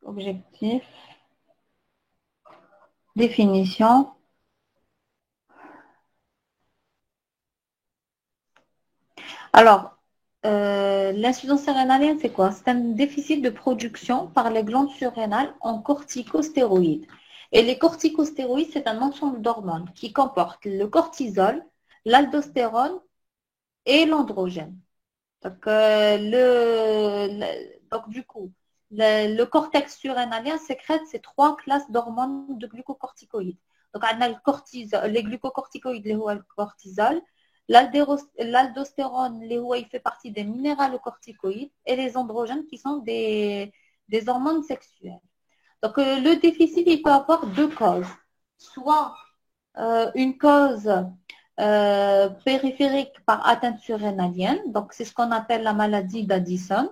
Objectif, définition. Alors, l'insuffisance rénalienne, c'est quoi? C'est un déficit de production par les glandes surrénales en corticostéroïdes. Et les corticostéroïdes, c'est un ensemble d'hormones qui comportent le cortisol, l'aldostérone et l'androgène. Donc, du coup, le cortex surrénalien sécrète ces trois classes d'hormones de glucocorticoïdes. Donc, on a les glucocorticoïdes, les le cortisol, l'aldostérone, il fait partie des minéralocorticoïdes, et les androgènes qui sont des hormones sexuelles. Donc, le déficit, il peut avoir deux causes. Soit une cause périphérique par atteinte surrénalienne, donc c'est ce qu'on appelle la maladie d'Addison.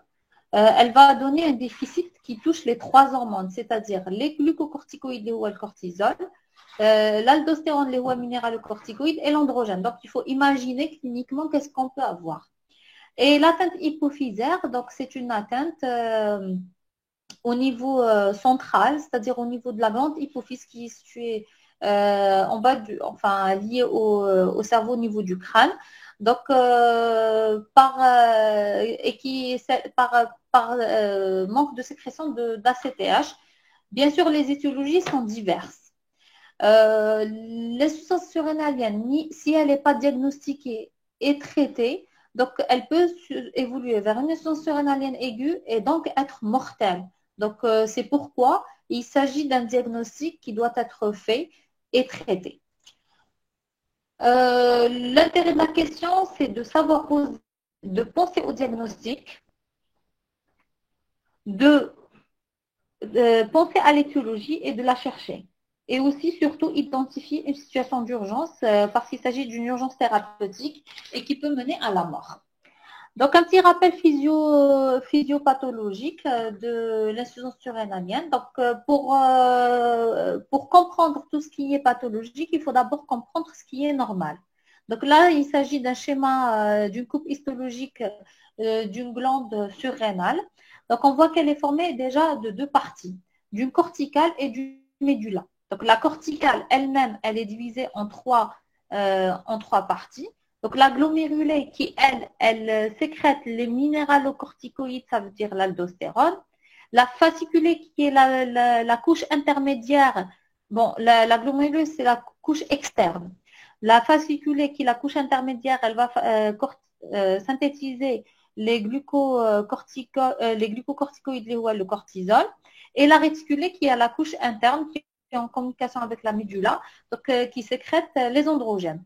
Elle va donner un déficit qui touche les trois hormones, c'est-à-dire les glucocorticoïdes, les le cortisol, l'aldostérone, les minéralocorticoïdes et l'androgène. Donc, il faut imaginer cliniquement qu'est-ce qu'on peut avoir. Et l'atteinte hypophysaire, donc c'est une atteinte au niveau central, c'est-à-dire au niveau de la glande hypophyse qui est située en bas liée au cerveau au niveau du crâne. Donc, par manque de sécrétion d'ACTH. Bien sûr, les étiologies sont diverses. L'insuffisance surrénalienne, si elle n'est pas diagnostiquée et traitée, donc elle peut évoluer vers une insuffisance surrénalienne aiguë et donc être mortelle. Donc, c'est pourquoi il s'agit d'un diagnostic qui doit être fait et traité. L'intérêt de la question, c'est de savoir de penser au diagnostic, de penser à l'étiologie et de la chercher. Et aussi, surtout, identifier une situation d'urgence parce qu'il s'agit d'une urgence thérapeutique et qui peut mener à la mort. Donc, un petit rappel physiopathologique de l'insuffisance surrénalienne. Donc, pour comprendre tout ce qui est pathologique, il faut d'abord comprendre ce qui est normal. Donc là, il s'agit d'un schéma d'une coupe histologique d'une glande surrénale. Donc, on voit qu'elle est formée déjà de deux parties, d'une corticale et d'une médulla. Donc, la corticale elle-même, elle est divisée en trois parties. Donc, la glomérulée qui, elle sécrète les minéralocorticoïdes, ça veut dire l'aldostérone. La fasciculée qui est la couche intermédiaire, bon, la glomérulée, c'est la couche externe. La fasciculée qui est la couche intermédiaire, elle va synthétiser les glucocorticoïdes, le cortisol. Et la réticulée qui est la couche interne, qui est en communication avec la médulla, donc, qui sécrète les androgènes.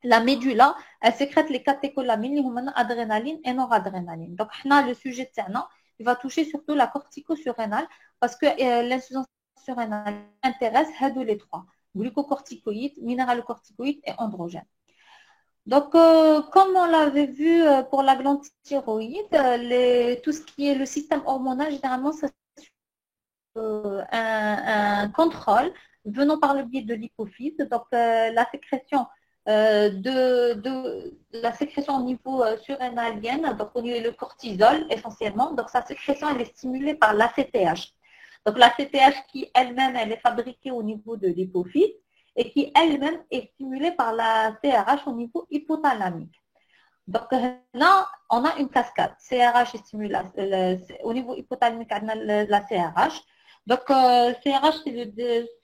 La médulla, elle sécrète les catécholamines, les adrénaline et noradrénaline. Donc, le sujet de Tana, il va toucher surtout la cortico-surrénale parce que l'insuffisance surrénale intéresse les trois, glucocorticoïdes, minéralocorticoïdes et androgènes. Donc, comme on l'avait vu pour la glande thyroïde, tout ce qui est le système hormonal, généralement, ça un contrôle venant par le biais de l'hypophyse. Donc, la sécrétion de la sécrétion au niveau surrénalien, donc au niveau du cortisol essentiellement. Donc, sa sécrétion, elle est stimulée par l'ACTH. Donc, l'ACTH qui elle-même, elle est fabriquée au niveau de l'hypophyse et qui elle-même est stimulée par la CRH au niveau hypothalamique. Donc là, on a une cascade. CRH est stimulé au niveau hypothalamique, on a la CRH. Donc, CRH,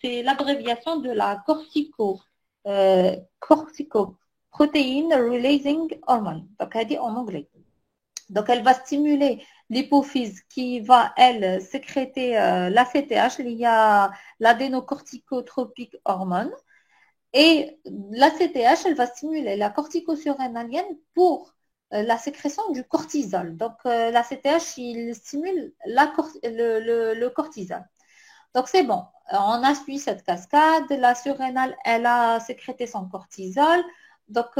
c'est l'abréviation de la corticoprotein releasing hormone. Donc, elle dit en anglais. Donc, elle va stimuler l'hypophyse qui va, elle, sécréter l'ACTH, il y a l'adénocorticotropique hormone. Et l'ACTH, elle va stimuler la corticosurrénalienne pour la sécrétion du cortisol. Donc, l'ACTH, il stimule le cortisol. Donc, c'est bon. On a suivi cette cascade. La surrénale, elle a sécrété son cortisol, donc,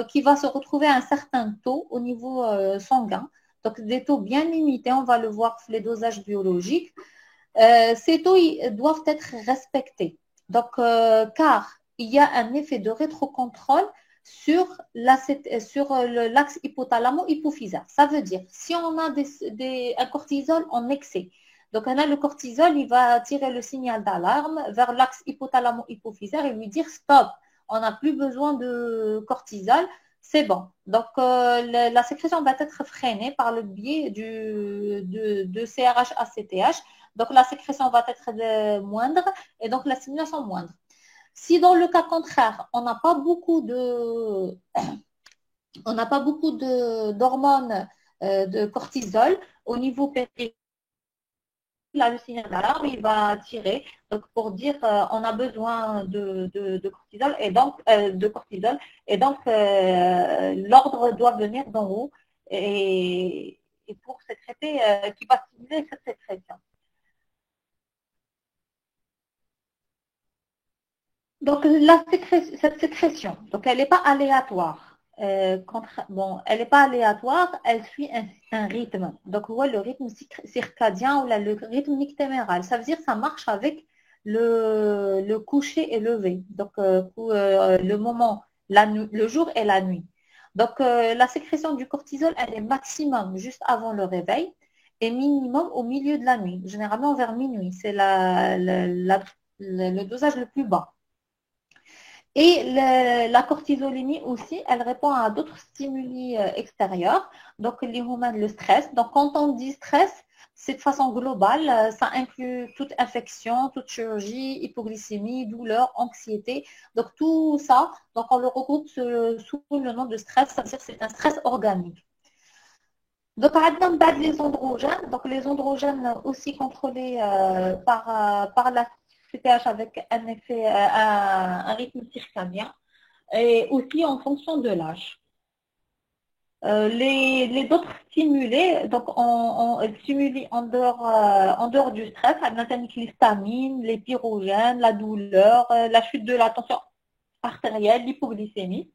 qui va se retrouver à un certain taux au niveau sanguin. Donc, des taux bien limités. On va le voir sur les dosages biologiques. Ces taux doivent être respectés. Donc, car il y a un effet de rétrocontrôle sur l'axe hypothalamo-hypophysaire. Ça veut dire, si on a un cortisol en excès, Donc, là, le cortisol, il va tirer le signal d'alarme vers l'axe hypothalamo-hypophysaire et lui dire stop, on n'a plus besoin de cortisol, c'est bon. Donc, la sécrétion va être freinée par le biais de CRH-ACTH. Donc, la sécrétion va être moindre et donc la stimulation moindre. Si dans le cas contraire, on n'a pas beaucoup d'hormones de cortisol au niveau périphérique, là, le signal d'alarme, il va tirer donc pour dire on a besoin de cortisol et donc l'ordre doit venir d'en haut et pour sécréter qui va stimuler cette sécrétion. Donc, cette sécrétion, donc elle n'est pas aléatoire. Bon, elle n'est pas aléatoire, elle suit un rythme. Donc, ouais, le rythme circadien ou le rythme nictéméral. Ça veut dire que ça marche avec le coucher et lever. Donc, le moment, le jour et la nuit. Donc, la sécrétion du cortisol, elle est maximum juste avant le réveil et minimum au milieu de la nuit, généralement vers minuit. C'est le dosage le plus bas. Et la cortisolémie aussi, elle répond à d'autres stimuli extérieurs, donc le stress. Donc quand on dit stress, c'est de façon globale, ça inclut toute infection, toute chirurgie, hypoglycémie, douleur, anxiété. Donc tout ça, donc on le regroupe sous le nom de stress, c'est-à-dire que c'est un stress organique. Donc, on a les androgènes. Donc, les androgènes aussi contrôlés par la CTH avec un effet, un rythme circadien et aussi en fonction de l'âge. Les autres stimulés, donc on stimule en dehors du stress, l'histamine, les pyrogènes, la douleur, la chute de la tension artérielle, l'hypoglycémie.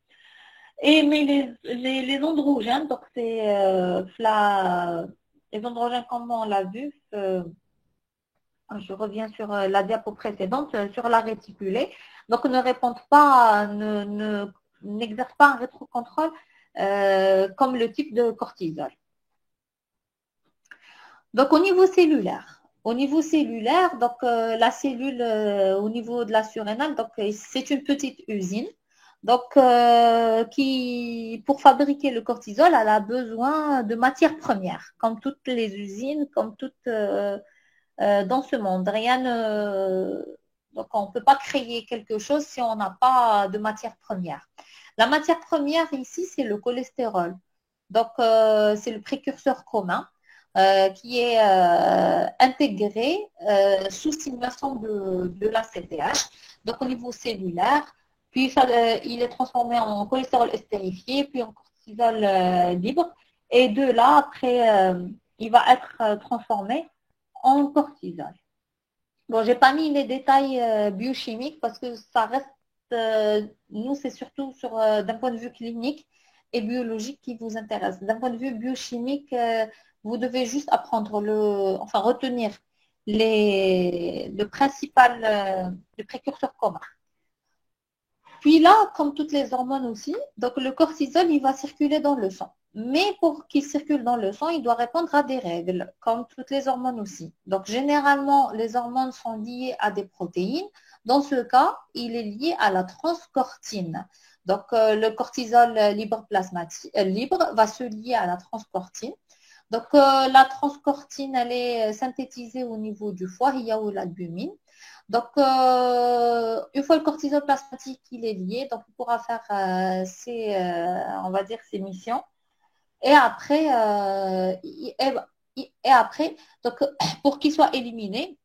Mais les androgènes, donc c'est les androgènes comme on l'a vu, je reviens sur la diapo précédente, sur la réticulée, donc ne répondent pas, n'exercent pas un rétrocontrôle comme le type de cortisol. Donc au niveau cellulaire, donc la cellule au niveau de la surrénale, donc c'est une petite usine. Donc, pour fabriquer le cortisol, elle a besoin de matières premières, comme toutes les usines, comme toutes dans ce monde. Donc, on ne peut pas créer quelque chose si on n'a pas de matière première. La matière première ici, c'est le cholestérol. Donc, c'est le précurseur commun qui est intégré sous stimulation de la CTH. Donc, au niveau cellulaire, puis il est transformé en cholestérol estérifié, puis en cortisol libre. Et de là, après, il va être transformé en cortisol. Bon, j'ai pas mis les détails biochimiques parce que ça reste, nous, c'est surtout d'un point de vue clinique et biologique qui vous intéresse. D'un point de vue biochimique, vous devez juste apprendre retenir le précurseur commun. Puis là, comme toutes les hormones aussi, donc le cortisol, il va circuler dans le sang. Mais pour qu'il circule dans le sang, il doit répondre à des règles, comme toutes les hormones aussi. Donc généralement, les hormones sont liées à des protéines. Dans ce cas, il est lié à la transcortine. Donc le cortisol libre va se lier à la transcortine. Donc la transcortine, elle est synthétisée au niveau du foie, il y a l'albumine. Donc, une fois le cortisol plasmatique il est lié, donc il pourra faire on va dire, ses missions. Et après, donc, pour qu'il soit éliminé,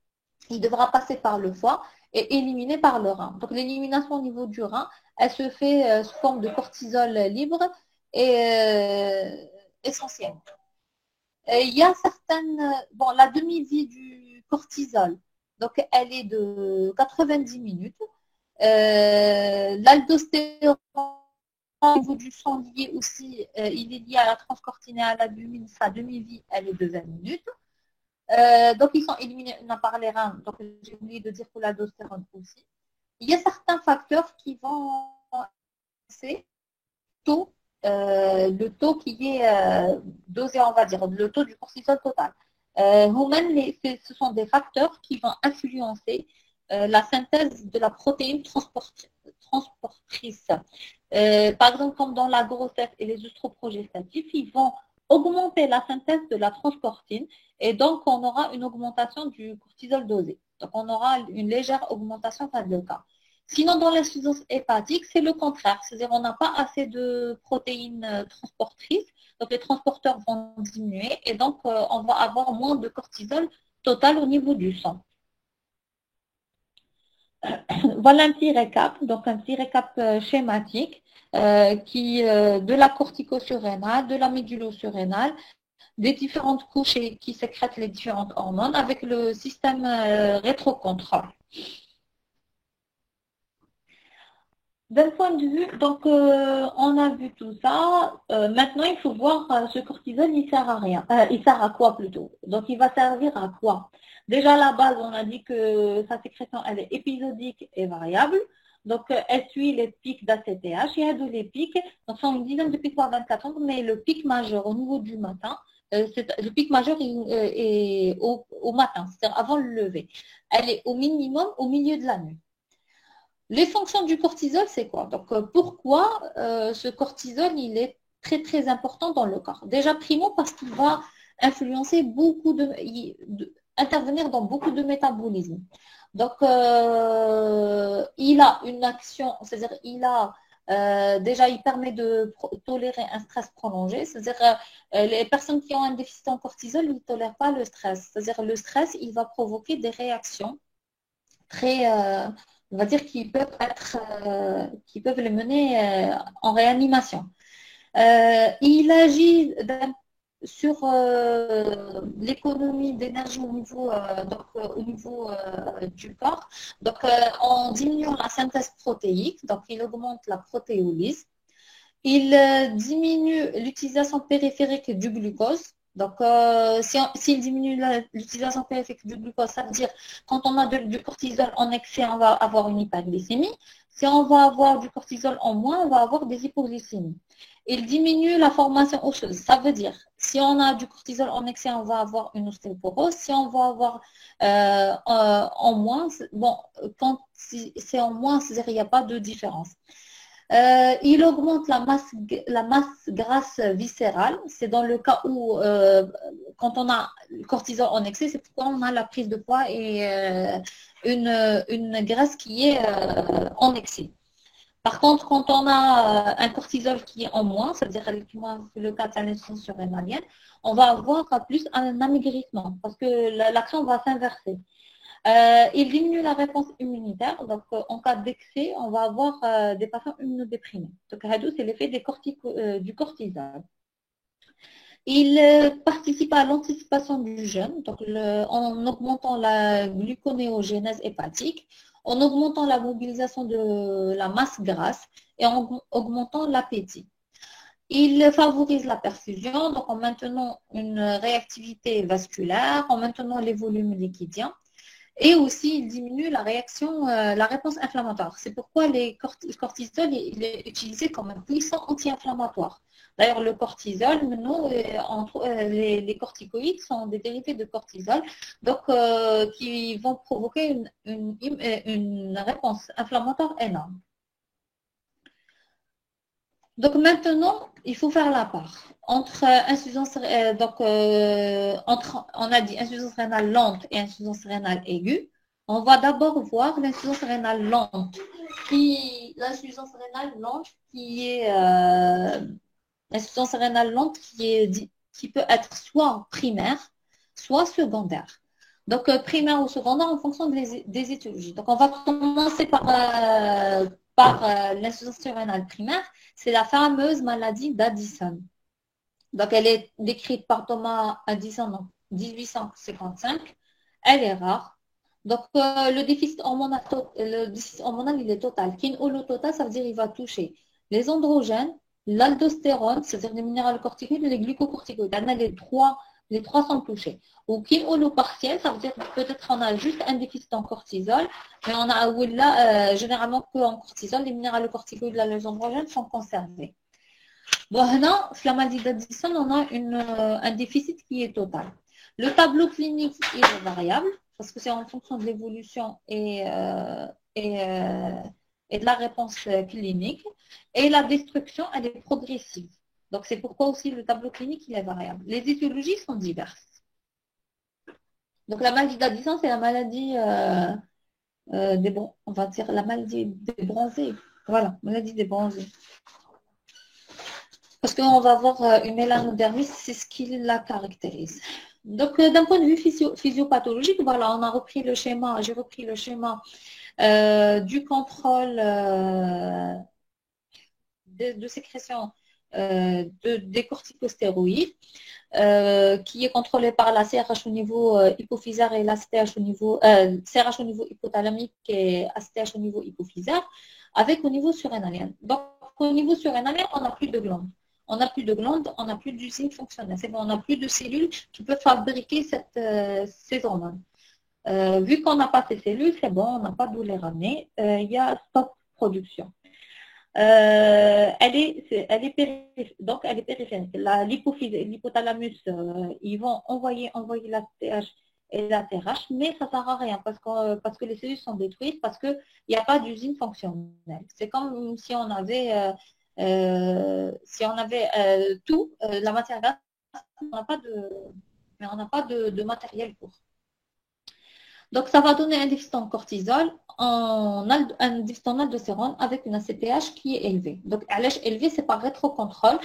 il devra passer par le foie et éliminé par le rein. Donc, l'élimination au niveau du rein, elle se fait sous forme de cortisol libre et essentielle. Il y a bon, la demi-vie du cortisol, donc elle est de 90 minutes. L'aldostérone au niveau du sang lié aussi, il est lié à la transcortine et à l'albumine, sa demi-vie, elle est de 20 minutes. Donc ils sont éliminés par les reins, donc j'ai oublié de dire pour l'aldostérone aussi. Il y a certains facteurs qui vont c'est le taux qui est dosé, on va dire, le taux du cortisol total. Ce sont des facteurs qui vont influencer la synthèse de la protéine transportrice. Par exemple, comme dans la grossesse et les œstroprogestatifs, ils vont augmenter la synthèse de la transportine et donc on aura une augmentation du cortisol dosé. Donc on aura une légère augmentation par le cas. Sinon, dans l'insuffisance hépatique, c'est le contraire. C'est-à-dire qu'on n'a pas assez de protéines transportrices, donc les transporteurs vont diminuer et donc on va avoir moins de cortisol total au niveau du sang. Voilà un petit récap, donc un petit récap schématique de la corticosurrénale, de la médulosurrénale, des différentes couches qui sécrètent les différentes hormones avec le système rétrocontrôle. D'un point de vue, donc on a vu tout ça. Maintenant, il faut voir ce cortisol, il sert à rien. Il sert à quoi plutôt? Donc, il va servir à quoi? Déjà, à la base, on a dit que sa sécrétion, elle est épisodique et variable. Donc, elle suit les pics d'ACTH. Il y a les pics, donc sont une dizaine de pics par 24 heures, mais le pic majeur au niveau du matin, le pic majeur est au matin, c'est-à-dire avant le lever. Elle est au minimum au milieu de la nuit. Les fonctions du cortisol, c'est quoi? Donc, pourquoi ce cortisol, il est très, très important dans le corps? Déjà, primo, parce qu'il va influencer intervenir dans beaucoup de métabolismes. Donc, il a une action, c'est-à-dire, déjà, il permet de tolérer un stress prolongé. C'est-à-dire, les personnes qui ont un déficit en cortisol, ils ne tolèrent pas le stress. C'est-à-dire, le stress, il va provoquer des réactions très, on va dire, qui peuvent les mener en réanimation. Il agit sur l'économie d'énergie au niveau du corps, donc en diminuant la synthèse protéique, donc il augmente la protéolyse. Il diminue l'utilisation périphérique du glucose. Donc, s'il diminue l'utilisation périphérique du glucose, ça veut dire quand on a du cortisol en excès, on va avoir une hyperglycémie. Si on va avoir du cortisol en moins, on va avoir des hypoglycémies. Il diminue la formation osseuse. Ça veut dire, si on a du cortisol en excès, on va avoir une ostéoporose. Si on va avoir en moins, bon, quand c'est en moins, c'est-à-dire qu'il n'y a pas de différence. Il augmente la masse grasse viscérale. C'est dans le cas où, quand on a le cortisol en excès, c'est pourquoi on a la prise de poids et une graisse qui est en excès. Par contre, quand on a un cortisol qui est en moins, c'est-à-dire le cas de la naissance surrénalienne, on va avoir plus un amaigrissement parce que l'action va s'inverser. Il diminue la réponse immunitaire. Donc, en cas d'excès, on va avoir des patients immunodéprimés. Donc, c'est l'effet du cortisol. Il participe à l'anticipation du jeûne, donc en augmentant la gluconéogénèse hépatique, en augmentant la mobilisation de la masse grasse et en augmentant l'appétit. Il favorise la perfusion, donc en maintenant une réactivité vasculaire, en maintenant les volumes liquidiens. Et aussi, il diminue la réponse inflammatoire. C'est pourquoi le cortisol il est utilisé comme un puissant anti-inflammatoire. D'ailleurs, le cortisol, nous, les corticoïdes sont des dérivés de cortisol, donc qui vont provoquer une réponse inflammatoire énorme. Donc maintenant, il faut faire la part entre insuffisance, on a dit insuffisance rénale lente et insuffisance rénale aiguë. On va d'abord voir l'insuffisance rénale lente, qui est l'insuffisance rénale lente qui peut être soit primaire, soit secondaire. Donc primaire ou secondaire en fonction des étiologies. Donc on va commencer par l'insuffisance rénale primaire. C'est la fameuse maladie d'Addison. Donc, elle est décrite par Thomas Addison en 1855. Elle est rare. Donc, le déficit hormonal, il est total. Kin-holo-total, ça veut dire qu'il va toucher les androgènes, l'aldostérone, c'est-à-dire les minéralocorticoïdes et les glucocorticoïdes. Les trois sont touchés. Ou kin-holo-partiel, ça veut dire peut-être qu'on a juste un déficit en cortisol, mais on a généralement que en cortisol, les minéralocorticoïdes et les androgènes sont conservés. Bon, là, la maladie d'Addison, on a un déficit qui est total. Le tableau clinique, il est variable parce que c'est en fonction de l'évolution et, et de la réponse clinique. Et la destruction, elle est progressive. Donc, c'est pourquoi aussi le tableau clinique, il est variable. Les étiologies sont diverses. Donc, la maladie d'Addison, c'est la maladie on va dire la maladie des bronzés. Voilà, maladie des bronzés. Parce qu'on va avoir une mélanodermie, c'est ce qui la caractérise. Donc, d'un point de vue physiopathologique, voilà, on a repris le schéma, j'ai repris le schéma du contrôle de sécrétion des corticostéroïdes, qui est contrôlé par la CRH au niveau hypophysaire et la CTH au niveau CRH au niveau hypothalamique et ACTH au niveau hypophysaire, avec au niveau surrénalien. Donc, au niveau surrénalien, on n'a plus de glandes. On n'a plus de glandes, on n'a plus d'usine fonctionnelle. C'est bon, on n'a plus de cellules qui peuvent fabriquer ces hormones. Vu qu'on n'a pas ces cellules, c'est bon, on n'a pas d'où les ramener. Il y a stop production. Elle est périphérique. L'hypothalamus, ils vont envoyer la TH et la TRH, mais ça ne sert à rien parce que les cellules sont détruites, parce qu'il n'y a pas d'usine fonctionnelle. C'est comme si on avait, tout, la matière grasse, mais on n'a pas de matériel pour. Donc, ça va donner un déficit en cortisol, un déficit en aldostérone avec une ACTH qui est élevée. Donc, ALH élevé, c'est par rétrocontrôle.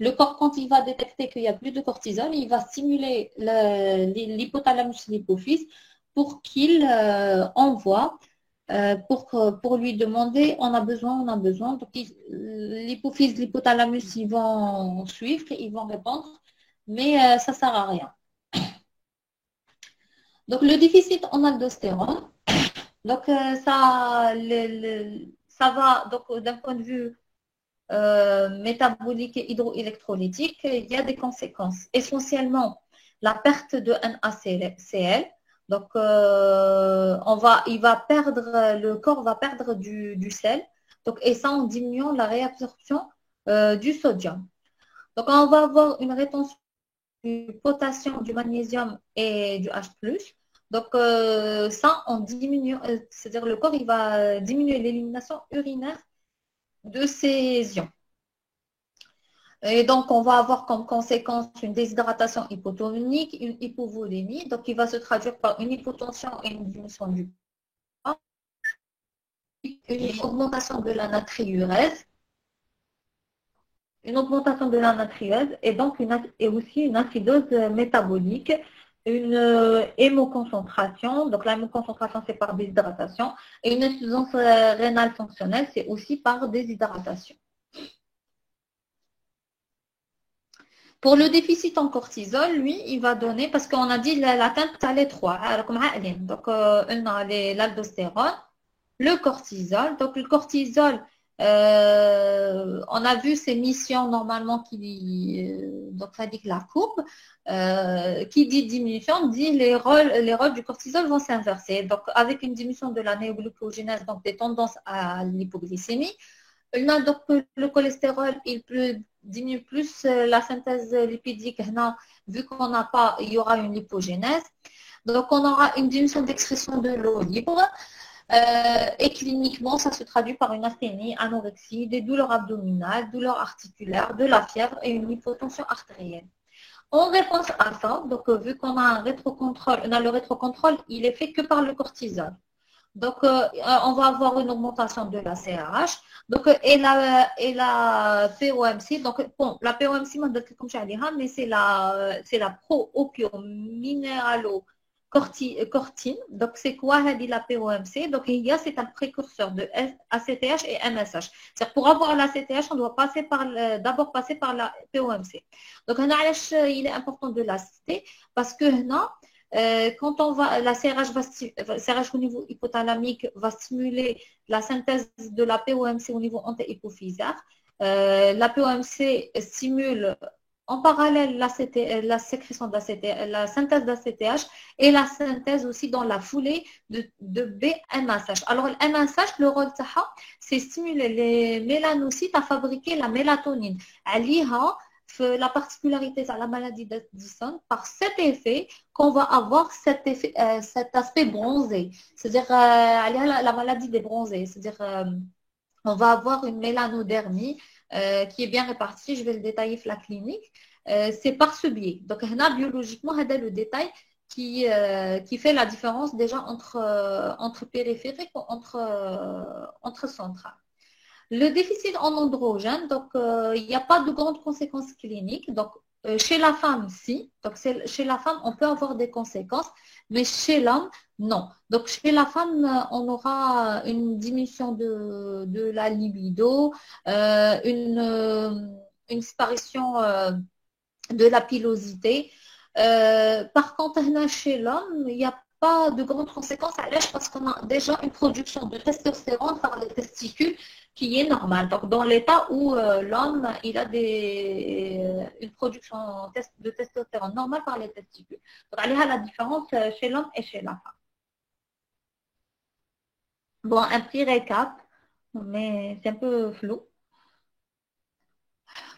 Le corps, quand il va détecter qu'il n'y a plus de cortisol, il va stimuler l'hypothalamus et l'hypophyse pour qu'il envoie, pour lui demander on a besoin. Donc, l'hypophyse, l'hypothalamus, ils vont suivre, ils vont répondre, mais ça ne sert à rien. Donc, le déficit en aldostérone, donc ça va, donc d'un point de vue métabolique et hydroélectrolytique, il y a des conséquences. Essentiellement, la perte de NaCl. Donc, le corps va perdre du sel. Donc, et ça en diminuant la réabsorption du sodium. Donc, on va avoir une rétention du potassium, du magnésium et du H+. Donc, ça, on diminue, c'est-à-dire le corps, il va diminuer l'élimination urinaire de ces ions. Et donc, on va avoir comme conséquence une déshydratation hypotonique, une hypovolémie, donc il va se traduire par une hypotension et une diminution du poids, une augmentation de la natriurèse, et donc aussi une acidose métabolique, une hémoconcentration. Donc la hémoconcentration, c'est par déshydratation. Et une insuffisance rénale fonctionnelle, c'est aussi par déshydratation. Pour le déficit en cortisol, lui, il va donner, parce qu'on a dit l'atteinte, à les trois. Donc, on a l'aldostérone, le cortisol. Donc, le cortisol, on a vu ses missions normalement donc ça dit que la courbe, qui dit diminution, dit les rôles du cortisol vont s'inverser. Donc, avec une diminution de la néoglucogénèse, donc des tendances à l'hypoglycémie, donc le cholestérol, il diminue plus la synthèse lipidique. Vu qu'on n'a pas, il y aura une lipogénèse. Donc, on aura une diminution d'expression de l'eau libre. Et cliniquement, ça se traduit par une asthénie, anorexie, des douleurs abdominales, douleurs articulaires, de la fièvre et une hypotension artérielle. En réponse à ça, donc vu qu'on a un rétrocontrôle, le rétrocontrôle, il est fait que par le cortisol. Donc, on va avoir une augmentation de la CRH. Donc, et la POMC. Donc, bon, la POMC, mais c'est la pro-opiominéralocortine. Donc, c'est quoi la POMC? Donc, c'est un précurseur de ACTH et MSH. C'est-à-dire, pour avoir l'ACTH, on doit d'abord passer par la POMC. Donc, il est important de la citer parce que quand la CRH au niveau hypothalamique va stimuler la synthèse de la POMC au niveau antéhypophysaire. La POMC stimule en parallèle la sécrétion d'ACTH, la synthèse d'ACTH et la synthèse aussi dans la foulée de BMSH. Alors, le MSH, le rôle, c'est stimuler les mélanocytes à fabriquer la mélatonine. la particularité de la maladie d'Addison, par cet effet qu'on va avoir cet aspect bronzé. C'est-à-dire, la maladie des bronzés. C'est-à-dire, on va avoir une mélanodermie qui est bien répartie. Je vais le détailler sur la clinique. C'est par ce biais. Donc, biologiquement, c'est le détail qui fait la différence déjà entre périphérique ou entre central. Le déficit en androgène, donc il n'y a pas de grandes conséquences cliniques. Donc, chez la femme, si. Donc, chez la femme, on peut avoir des conséquences, mais chez l'homme, non. Donc, chez la femme, on aura une diminution de la libido, une disparition de la pilosité. Par contre, chez l'homme, il n'y a pas de grandes conséquences à l'âge parce qu'on a déjà une production de testostérone par les testicules qui est normale. Donc, dans l'état où l'homme, il a une production de testostérone normale par les testicules. Donc, il y a la différence chez l'homme et chez la femme. Bon, un petit récap, mais c'est un peu flou.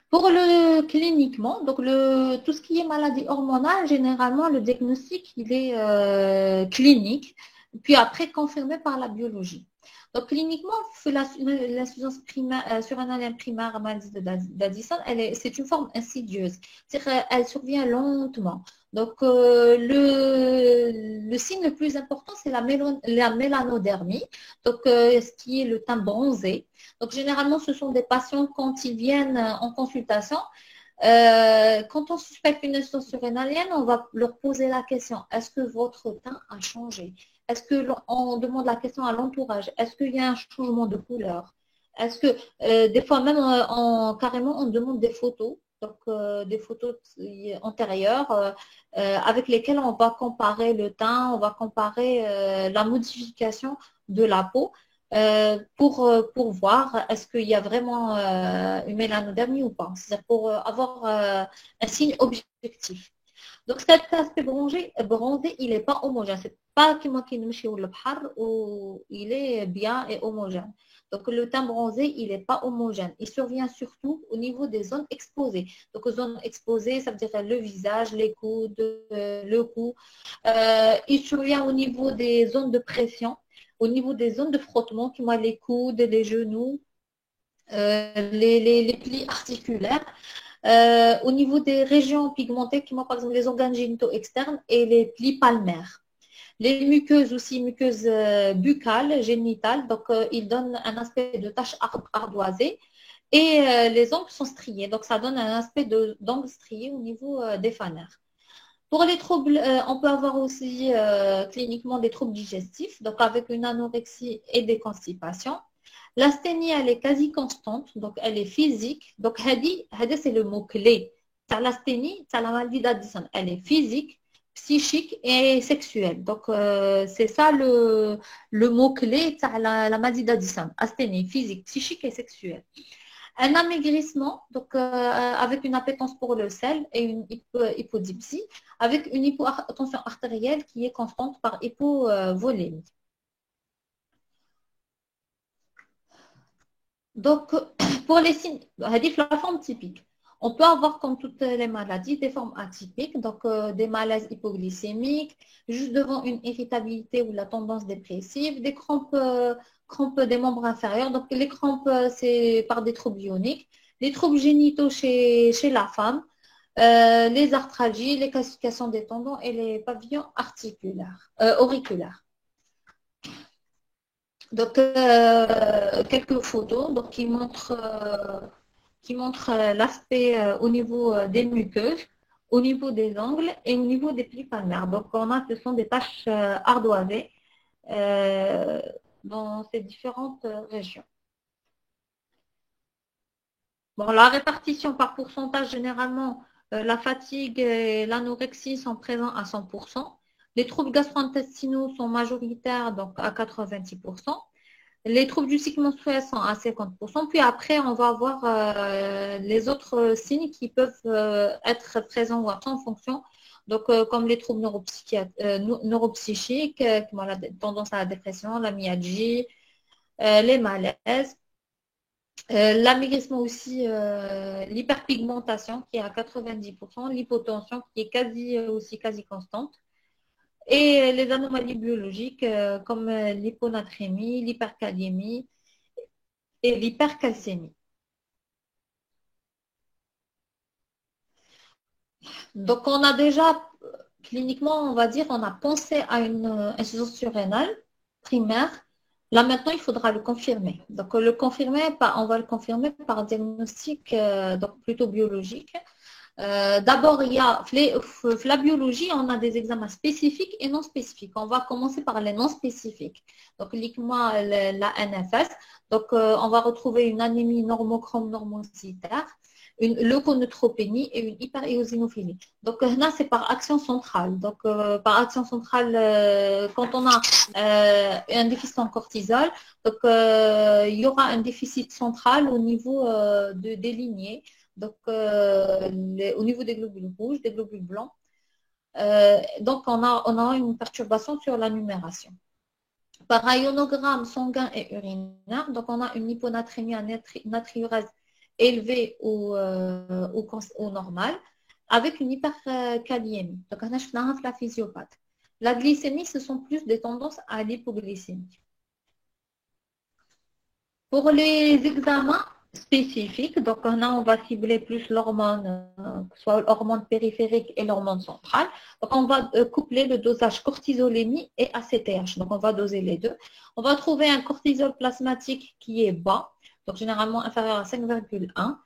Pour le cliniquement, donc tout ce qui est maladie hormonale, généralement le diagnostic il est clinique, puis après confirmé par la biologie. Donc cliniquement, l'insuffisance primaire, surrénalienne primaire à maladie d'Addison, c'est une forme insidieuse, c'est-à-dire elle survient lentement. Donc le signe le plus important, c'est la mélanodermie, donc ce qui est le teint bronzé. Donc, généralement, ce sont des patients quand ils viennent en consultation. Quand on suspecte une insuffisance surrénalienne, on va leur poser la question, est-ce que votre teint a changé? Est-ce qu'on demande la question à l'entourage? Est-ce qu'il y a un changement de couleur? Est-ce que des fois même carrément on demande des photos, donc des photos antérieures avec lesquelles on va comparer le teint, on va comparer la modification de la peau pour voir est-ce qu'il y a vraiment une mélanodermie ou pas. C'est-à-dire pour avoir un signe objectif. Donc cet aspect bronzé, il n'est pas homogène. C'est pas qui moi qui ne me le bahar où il est bien et homogène. Donc le teint bronzé, il n'est pas homogène. Il survient surtout au niveau des zones exposées. Donc aux zones exposées, ça veut dire le visage, les coudes, le cou. Il survient au niveau des zones de pression, au niveau des zones de frottement, qui moi les coudes, les genoux, les plis articulaires. Au niveau des régions pigmentées, qui moi par exemple les organes génitaux externes et les plis palmaires. Les muqueuses aussi, muqueuses buccales, génitales, donc ils donnent un aspect de taches ardoisées. Et les ongles sont striés, donc ça donne un aspect d'ongles striés au niveau des fanères. Pour les troubles, on peut avoir aussi cliniquement des troubles digestifs, donc avec une anorexie et des constipations. L'asthénie, elle est quasi constante, donc elle est physique. Donc, hadi c'est le mot-clé. L'asthénie, la maladie d'Addison, elle est physique, psychique et sexuelle. Donc, c'est ça le mot-clé de la maladie d'Addison. Asthénie, physique, psychique et sexuelle. Un amaigrissement, donc avec une appétence pour le sel et une hypodipsie, avec une hypotension artérielle qui est constante par hypovolémie. Donc, pour les signes, la forme typique. On peut avoir, comme toutes les maladies, des formes atypiques, donc des malaises hypoglycémiques, juste devant une irritabilité ou la tendance dépressive, des crampes des membres inférieurs. Donc, les crampes, c'est par des troubles ioniques, les troubles génitaux chez la femme, les arthralgies, les calcifications des tendons et les pavillons auriculaires. Donc, quelques photos donc, qui montrent l'aspect au niveau des muqueuses, au niveau des ongles et au niveau des plis palmaires. Donc, ce sont des taches ardoisées dans ces différentes régions. Bon, la répartition par pourcentage, généralement, la fatigue et l'anorexie sont présents à 100%. Les troubles gastro-intestinaux sont majoritaires, donc à 90%. Les troubles du cycle menstruel sont à 50%. Puis après, on va avoir les autres signes qui peuvent être présents ou absents en fonction. Donc, comme les troubles neuropsychiques, la tendance à la dépression, la myalgie, les malaises. L'amaigrissement aussi, l'hyperpigmentation qui est à 90%, l'hypotension qui est quasi constante, et les anomalies biologiques comme l'hyponatrémie, l'hyperkaliémie et l'hypercalcémie. Donc, on a déjà, cliniquement, on va dire, on a pensé à une insuffisance surrénale primaire. Là, maintenant, il faudra le confirmer. Donc, on va le confirmer par un diagnostic donc plutôt biologique. D'abord, il y a la biologie, on a des examens spécifiques et non spécifiques. On va commencer par les non spécifiques. Donc, uniquement la NFS. Donc, on va retrouver une anémie normochrome normocytaire, une leuconeutropénie et une hyperéosinophilie. Donc, là, c'est par action centrale. Donc, par action centrale, quand on a un déficit en cortisol, donc, il y aura un déficit central au niveau des lignées. Donc, au niveau des globules rouges, des globules blancs. Donc, on a une perturbation sur la numération. Par ionogramme sanguin et urinaire, donc on a une hyponatrémie à natriurèse élevée au normal, avec une hyperkaliémie. Donc, on a la physiopathe. La glycémie, ce sont plus des tendances à l'hypoglycémie. Pour les examens spécifiques, donc on va cibler plus l'hormone, soit l'hormone périphérique et l'hormone centrale. Donc on va coupler le dosage cortisolémie et ACTH. Donc on va doser les deux. On va trouver un cortisol plasmatique qui est bas, donc généralement inférieur à 5,1,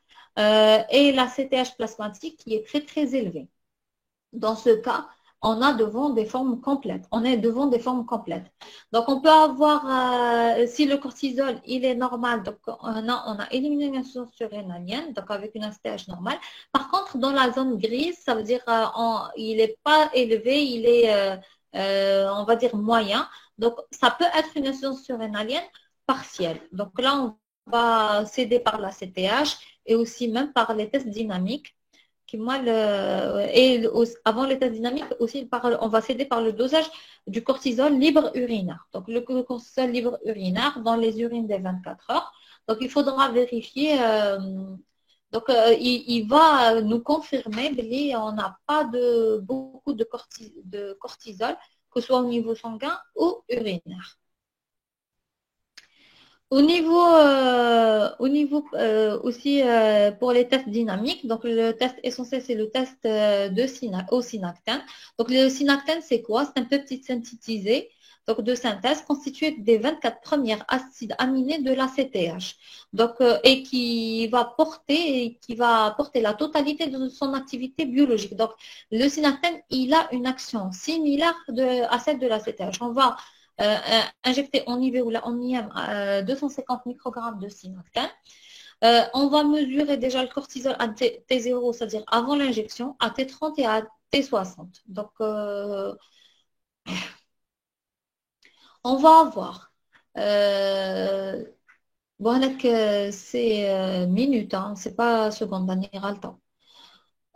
et l'ACTH plasmatique qui est très très élevé. Dans ce cas, on a devant des formes complètes. On est devant des formes complètes. Donc, on peut avoir, si le cortisol, il est normal, donc on a éliminé une insuffisance surrénalienne, donc avec une ACTH normale. Par contre, dans la zone grise, ça veut dire il n'est pas élevé, il est, on va dire, moyen. Donc, ça peut être une insuffisance surrénalienne partielle. Donc là, on va céder par la CTH et aussi même par les tests dynamiques qui, moi, avant l'état dynamique, aussi, on va céder par le dosage du cortisol libre urinaire. Donc, le cortisol libre urinaire dans les urines des 24 heures. Donc, il faudra vérifier. Donc, il va nous confirmer qu'on n'a pas beaucoup de cortisol, que ce soit au niveau sanguin ou urinaire. Au niveau aussi pour les tests dynamiques, donc le test essentiel, c'est le test au synactène. Donc le synactène, c'est quoi? C'est un peptide synthétisé donc de synthèse constitué des 24 premiers acides aminés de la CTH. Donc, et qui va porter la totalité de son activité biologique. Donc le synactène, il a une action similaire à celle de la CTH. On va injecté en IV ou là en IM 250 microgrammes de synactène. On va mesurer déjà le cortisol à T0, c'est-à-dire avant l'injection, à T30 et à T60. Donc, on va avoir, bon, c'est minutes, hein, c'est pas secondes, on ira le temps.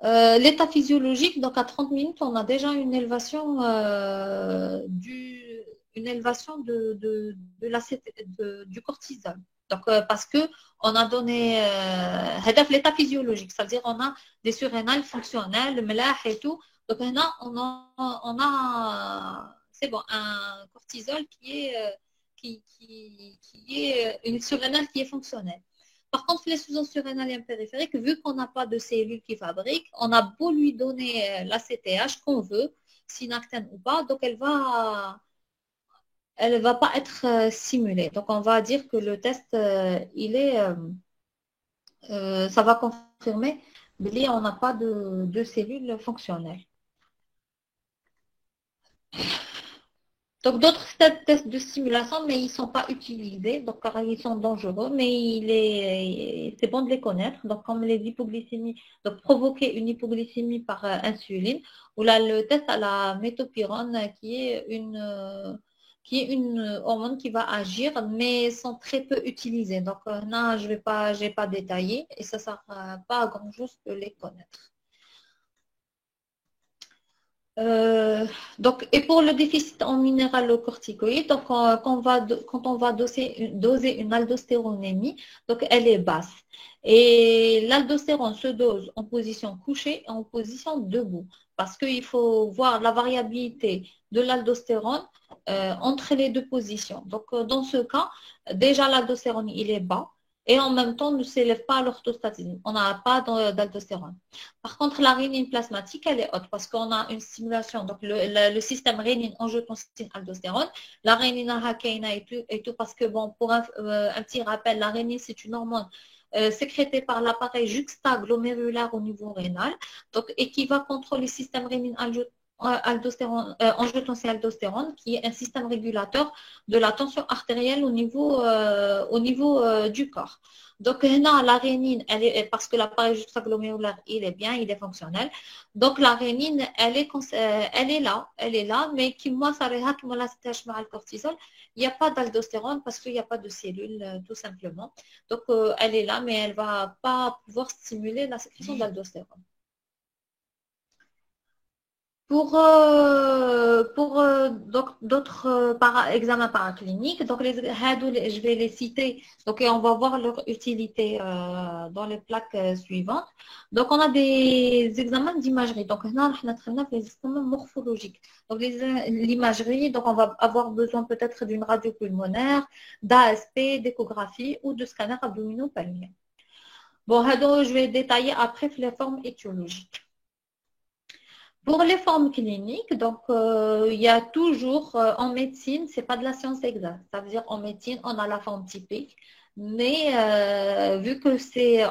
L'état physiologique, donc à 30 minutes, on a déjà une élévation du cortisol. Donc, parce que on a donné l'état physiologique, c'est-à-dire on a des surrénales fonctionnelles, le mlah et tout. Donc, maintenant, c'est bon, un cortisol qui est une surrénale qui est fonctionnelle. Par contre, les sous-ondes surrénaliennes périphériques, vu qu'on n'a pas de cellules qui fabriquent, on a beau lui donner la CTH qu'on veut, synactène ou pas, donc elle va pas être simulée. Donc, on va dire que le test, ça va confirmer, mais on n'a pas de cellules fonctionnelles. Donc, d'autres tests de stimulation, mais ils ne sont pas utilisés, donc car ils sont dangereux, mais c'est bon de les connaître. Donc, comme les hypoglycémies, donc provoquer une hypoglycémie par insuline, ou là, le test à la métopyrone, qui est une hormone qui va agir, mais sont très peu utilisées. Donc, non, j'ai pas détaillé, et ça ne sert pas à grand-chose de les connaître. Donc, et pour le déficit en minéralocorticoïdes, donc, quand on va doser une aldostéronémie, donc elle est basse. Et l'aldostérone se dose en position couchée et en position debout. Parce qu'il faut voir la variabilité de l'aldostérone entre les deux positions. Donc, dans ce cas, déjà l'aldostérone, il est bas. Et en même temps, ne s'élève pas à l'orthostatisme. On n'a pas d'aldostérone. Par contre, la rénine plasmatique, elle est haute parce qu'on a une stimulation. Donc, le système rénine, angiotensine, aldostérone. La rénine alcaïna et tout parce que, bon, pour un petit rappel, la rénine, c'est une hormone sécrétée par l'appareil juxtaglomérulaire au niveau rénal, donc, et qui va contrôler le système rénine aldostérone, angiotensine aldostérone, qui est un système régulateur de la tension artérielle au niveau du corps. Donc, non, la rénine, parce que l'appareil juxtaglomérulaire, il est bien, il est fonctionnel. Donc, la rénine, elle est là, mais qui, moi, ça réhak, moi, la le cortisol, il n'y a pas d'aldostérone parce qu'il n'y a pas de cellules, tout simplement. Donc, elle est là, mais elle ne va pas pouvoir stimuler la sécrétion d'aldostérone. Pour d'autres examens paracliniques, donc je vais les citer, donc, et on va voir leur utilité dans les plaques suivantes. Donc, on a des examens d'imagerie. Donc, on a les examens morphologiques. Donc, l'imagerie, donc on va avoir besoin peut-être d'une radio pulmonaire, d'ASP, d'échographie ou de scanner abdominaux pelvien. Bon, je vais détailler après les formes étiologiques. Pour les formes cliniques, donc il y a toujours en médecine, c'est pas de la science exacte. Ça veut dire en médecine, on a la forme typique, mais vu que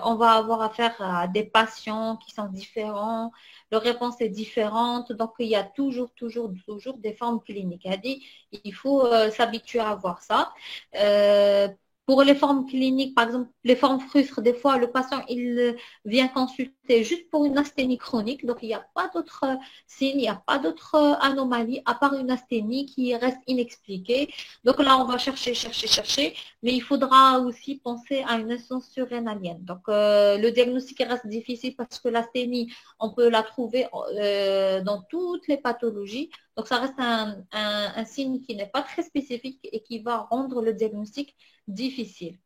on va avoir affaire à des patients qui sont différents, leur réponse est différente, donc il y a toujours des formes cliniques. Il faut s'habituer à voir ça. Pour les formes cliniques, par exemple, les formes frustres, des fois, le patient, il vient consulter juste pour une asthénie chronique, donc il n'y a pas d'autres signes, il n'y a pas d'autres anomalies, à part une asthénie qui reste inexpliquée. Donc là, on va chercher, mais il faudra aussi penser à une insuffisance surrénalienne. Donc, le diagnostic reste difficile parce que l'asthénie, on peut la trouver dans toutes les pathologies. Donc, ça reste un signe qui n'est pas très spécifique et qui va rendre le diagnostic difficile.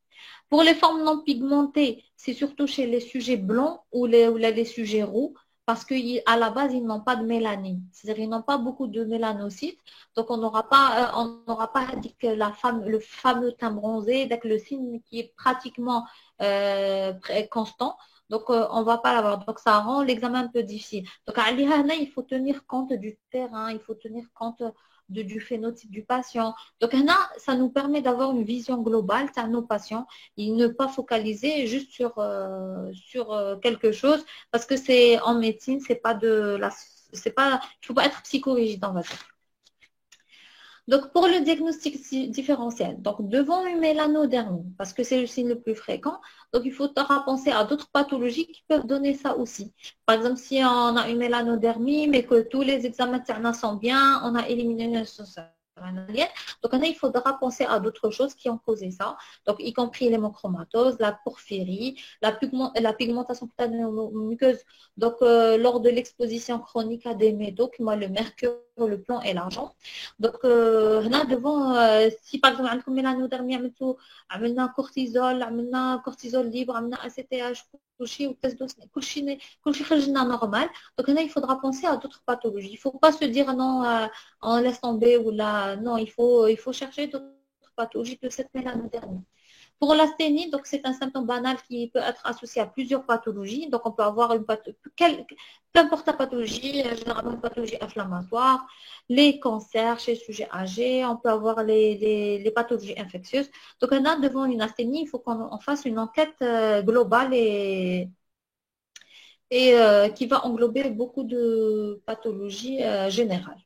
Pour les formes non pigmentées, c'est surtout chez les sujets blancs ou les sujets roux, parce qu'à la base, ils n'ont pas de mélanine. C'est-à-dire qu'ils n'ont pas beaucoup de mélanocytes. Donc, on n'aura pas dit que le fameux teint bronzé, donc le signe qui est pratiquement constant. Donc, on ne va pas l'avoir. Donc, ça rend l'examen un peu difficile. Donc, à l'IHANA, il faut tenir compte du terrain, il faut tenir compte du phénotype du patient. Donc, là, ça nous permet d'avoir une vision globale de nos patients et ne pas focaliser juste sur quelque chose parce que c'est en médecine, c'est pas il faut pas être psychorigide, on va dire. Donc, pour le diagnostic différentiel, donc devant une mélanodermie, parce que c'est le signe le plus fréquent, donc il faudra penser à d'autres pathologies qui peuvent donner ça aussi. Par exemple, si on a une mélanodermie, mais que tous les examens sont bien, on a éliminé une donc, il faudra penser à d'autres choses qui ont causé ça, donc y compris l'hémochromatose, la porphyrie, la pigmentation cutanéo-muqueuse, donc lors de l'exposition chronique à des métaux, comme le mercure, le plomb et l'argent. Donc, si par exemple, عندكم mélanodermie, عملنا cortisol libre, عملنا ACTH, كل شيء خرجنا normal. Donc, il faudra penser à d'autres pathologies. Il ne faut pas se dire non, on laisse tomber ou là, non, il faut chercher d'autres pathologies que cette mélanodermie. Pour l'asthénie, donc c'est un symptôme banal qui peut être associé à plusieurs pathologies. Donc, on peut avoir peu importe la pathologie, généralement une pathologie inflammatoire, les cancers chez les sujets âgés, on peut avoir les pathologies infectieuses. Donc, on a devant une asthénie, il faut qu'on fasse une enquête globale et qui va englober beaucoup de pathologies générales.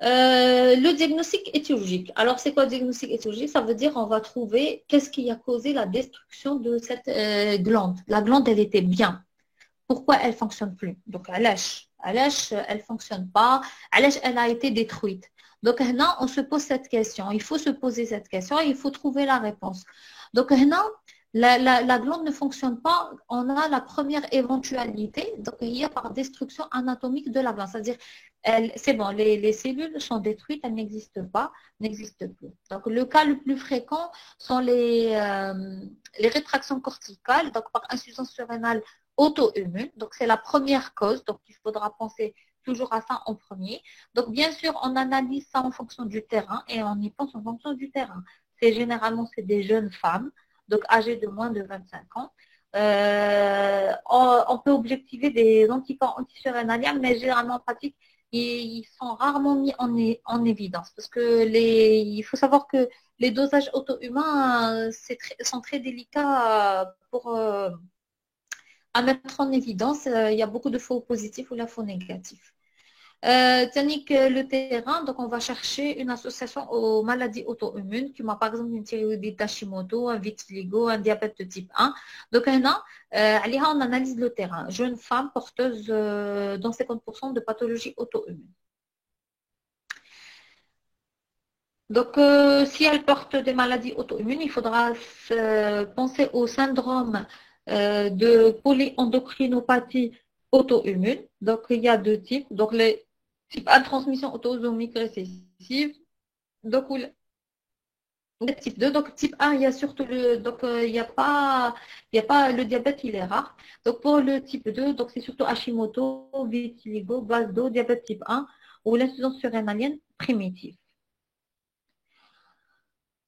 Le diagnostic étiologique. Alors, c'est quoi le diagnostic étiologique? Ça veut dire on va trouver qu'est-ce qui a causé la destruction de cette glande. La glande, elle était bien. Pourquoi elle ne fonctionne plus? Donc, elle ne fonctionne pas. Elle a été détruite. Donc, maintenant, on se pose cette question. Il faut se poser cette question et il faut trouver la réponse. Donc, maintenant, La glande ne fonctionne pas, on a la première éventualité, donc il y a par destruction anatomique de la glande, c'est-à-dire c'est bon, les cellules sont détruites, elles n'existent pas, n'existent plus. Donc le cas le plus fréquent sont les rétractions corticales, donc par insuffisance surrénale auto-immune, donc c'est la première cause, donc il faudra penser toujours à ça en premier. Donc bien sûr, on analyse ça en fonction du terrain et on y pense en fonction du terrain. Généralement, c'est des jeunes femmes donc âgés de moins de 25 ans. On peut objectiver des anticorps antisurrénaliens, mais généralement en pratique, ils sont rarement mis en évidence parce que il faut savoir que les dosages auto-humains sont très délicats à mettre en évidence. Il y a beaucoup de faux positifs ou la faux négatifs. Tandis le terrain, donc on va chercher une association aux maladies auto-immunes, qui m'a par exemple une thyroïdite d'Hashimoto, un vitiligo, un diabète de type 1. Donc on analyse le terrain. Jeune femme porteuse dans 50% de pathologies auto-immunes. Donc, si elle porte des maladies auto-immunes, il faudra penser au syndrome de polyendocrinopathie auto-immune. Donc, il y a deux types. Donc, les types 1, transmission autosomique récessive. Donc, le type 2. Donc, type 1, il y a surtout donc, il y a pas, le diabète, il est rare. Donc, pour le type 2, donc, c'est surtout Hashimoto, vitiligo, base d'eau, diabète type 1 ou l'insuffisance surrénalienne primitive.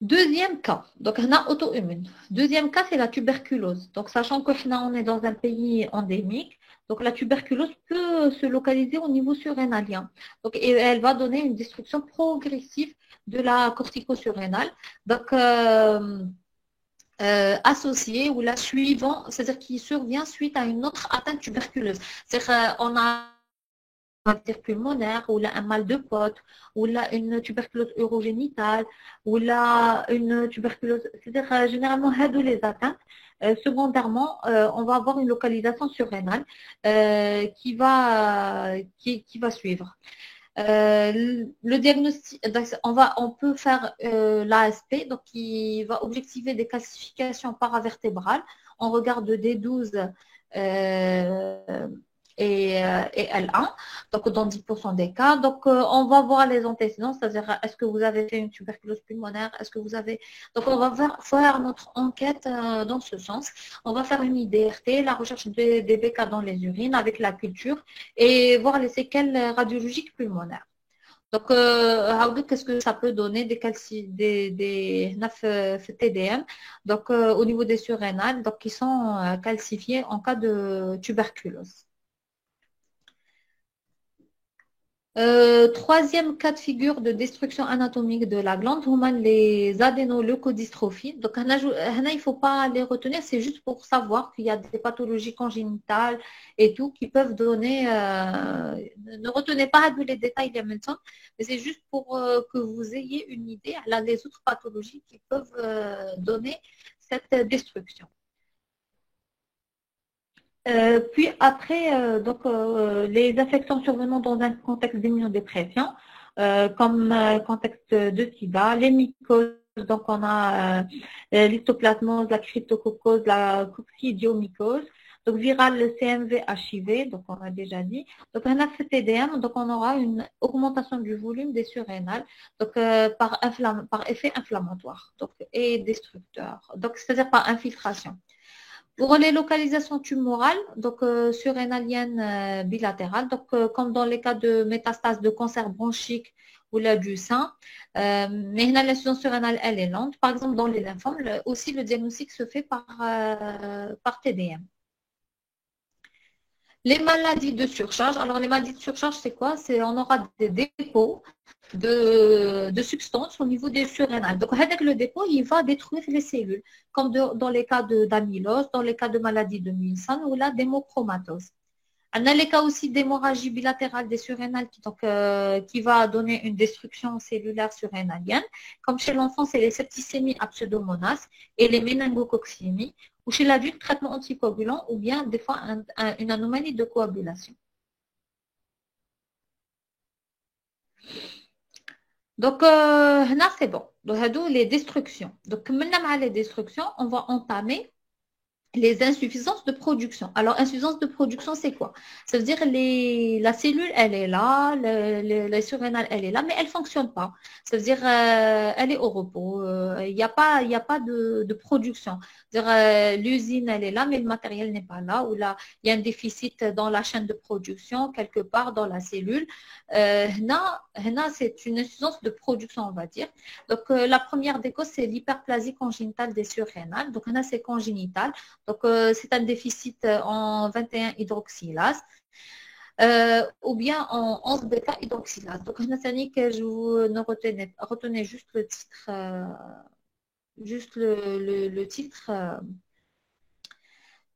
Deuxième cas, donc on a auto-immune. Deuxième cas, c'est la tuberculose. Donc, sachant que on est dans un pays endémique, donc la tuberculose peut se localiser au niveau surrénalien. Donc, et elle va donner une destruction progressive de la cortico-surrénale. Donc, associée ou la suivant, c'est-à-dire qui survient suite à une autre atteinte tuberculeuse. C'est-à-dire on a bactère pulmonaire, ou là un mal de pote, ou là une tuberculose urogénitale, ou là une tuberculose, c'est-à-dire généralement les atteintes. Secondairement, on va avoir une localisation surrénale qui va suivre. Le diagnostic, on peut faire l'ASP, donc qui va objectiver des calcifications paravertébrales. On regarde D12 et L1, donc dans 10% des cas. Donc, on va voir les antécédents, c'est-à-dire est-ce que vous avez fait une tuberculose pulmonaire, est-ce que vous avez... Donc, on va faire notre enquête dans ce sens. On va faire une IDRT, la recherche des BK dans les urines avec la culture et voir les séquelles radiologiques pulmonaires. Donc, qu'est-ce que ça peut donner des 9 TDM, donc au niveau des surrénales, donc qui sont calcifiés en cas de tuberculose. Troisième cas de figure de destruction anatomique de la glande, les adénoleucodystrophies. Donc, il ne faut pas les retenir, c'est juste pour savoir qu'il y a des pathologies congénitales et tout qui peuvent donner. Ne retenez pas les détails des médecins, mais c'est juste pour que vous ayez une idée des autres pathologies qui peuvent donner cette destruction. Puis après, les affections survenant dans un contexte d'immunodépression, comme contexte de sida, les mycoses, donc on a l'histoplasmose, la cryptococcose, la coccidiomycose, donc virale, le CMV, HIV, donc on a déjà dit. Donc un ACTDM, donc on aura une augmentation du volume des surrénales, donc par effet inflammatoire donc, et destructeur, donc c'est-à-dire par infiltration. Pour les localisations tumorales, donc surrénaliennes bilatérales, donc comme dans les cas de métastase de cancer bronchique ou là du sein, mais l'insuffisance surrénale, elle est lente. Par exemple, dans les lymphomes, aussi le diagnostic se fait par TDM. Les maladies de surcharge. Alors, les maladies de surcharge, c'est quoi? On aura des dépôts de substances au niveau des surrénales. Donc, avec le dépôt, il va détruire les cellules, comme dans les cas d'amylose, dans les cas de maladie de Wilson ou là d'hémochromatose. On a les cas aussi d'hémorragie bilatérale des surrénales qui va donner une destruction cellulaire surrénalienne. Comme chez l'enfant, c'est les septicémies à pseudomonas et les méningococcémies. Ou chez l'adulte, traitement anticoagulant ou bien des fois une anomalie de coagulation. Donc, là, c'est bon. Donc, les destructions. Donc, maintenant, les destructions, on va entamer les insuffisances de production. Alors, insuffisance de production, c'est quoi? Ça veut dire la cellule, elle est là, la surrénale, elle est là, mais elle ne fonctionne pas. Ça veut dire elle est au repos. Il y a pas de production. C'est-à-dire l'usine, elle est là, mais le matériel n'est pas là. Ou là, il y a un déficit dans la chaîne de production, quelque part dans la cellule. Là, c'est une insuffisance de production, on va dire. Donc, la première des causes, c'est l'hyperplasie congénitale des surrénales. Donc, là, c'est congénital. Donc, c'est un déficit en 21 hydroxylase ou bien en 11 bêta hydroxylase. Donc, Nathalie, que je vous ne retenez juste le titre, juste le titre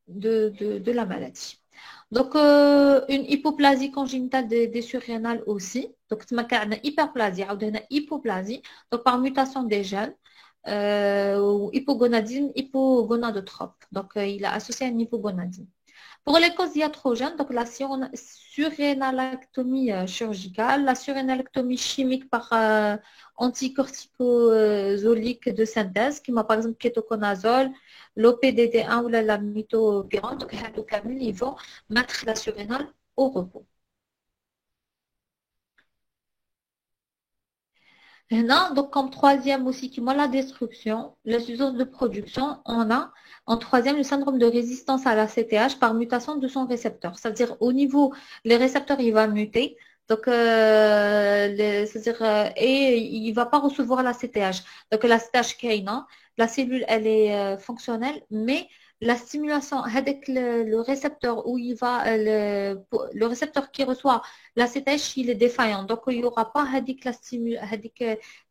de la maladie. Donc, une hypoplasie congénitale des surrénales aussi. Donc, c'est une hyperplasie, une hypoplasie. Donc, par mutation des gènes, ou hypogonadisme, hypogonadotrope. Donc, il a associé à une hypogonadisme. Pour les causes iatrogènes, donc la surrénalactomie chirurgicale, la surrénalactomie chimique par anticorticosolique de synthèse, qui m'a par exemple kétoconazole, l'OPDD1 ou la mitopyrone, donc ils vont mettre la surrénale au repos. Maintenant, donc comme troisième aussi, qui moi la destruction, l'insuffisance de production, on a en troisième le syndrome de résistance à la CTH par mutation de son récepteur. C'est-à-dire au niveau, les récepteurs, il va muter, donc c'est-à-dire et il va pas recevoir la CTH. Donc la CTH kaina, la cellule elle est fonctionnelle, mais la stimulation avec le récepteur où il va le récepteur qui reçoit la CTH il est défaillant. Donc il n'y aura pas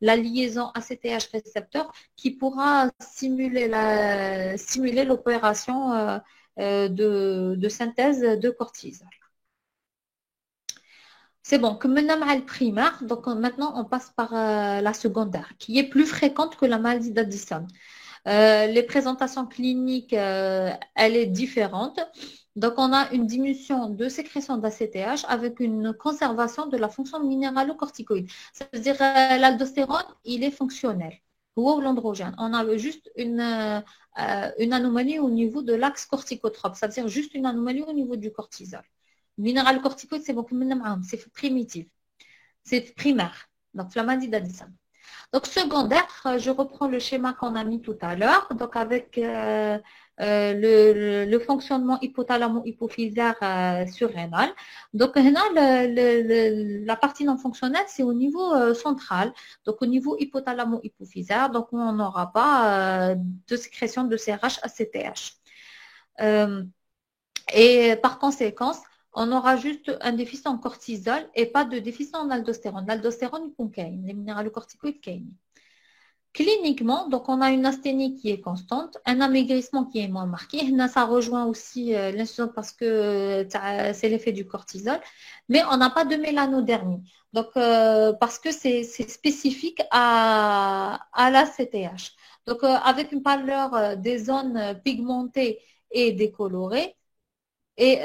la liaison ACTH récepteur qui pourra stimuler l'opération de synthèse de cortisol. C'est bon, comme maintenant le primaire, donc maintenant on passe par la secondaire, qui est plus fréquente que la maladie d'Addison. Les présentations cliniques, elle est différente. Donc, on a une diminution de sécrétion d'ACTH avec une conservation de la fonction minéralocorticoïde. C'est-à-dire, l'aldostérone, il est fonctionnel. Ou l'androgène. On a juste une anomalie au niveau de l'axe corticotrope, c'est-à-dire juste une anomalie au niveau du cortisol. Minéralocorticoïde, c'est beaucoup c'est primitif, c'est primaire. Donc, la maladie d'Addison. Donc, secondaire, je reprends le schéma qu'on a mis tout à l'heure, donc avec le fonctionnement hypothalamo-hypophysaire surrénal. Donc, la partie non fonctionnelle, c'est au niveau central, donc au niveau hypothalamo-hypophysaire, donc on n'aura pas de sécrétion de CRH à CTH. Et par conséquent, on aura juste un déficit en cortisol et pas de déficit en aldostérone. L'aldostérone, il contient les minéralocorticoïdes. Cliniquement, donc on a une asthénie qui est constante, un amaigrissement qui est moins marqué. Là, ça rejoint aussi l'insuffisance parce que c'est l'effet du cortisol, mais on n'a pas de mélanodermie. Donc, parce que c'est spécifique à la CTH. Donc, avec une pâleur des zones pigmentées et décolorées, et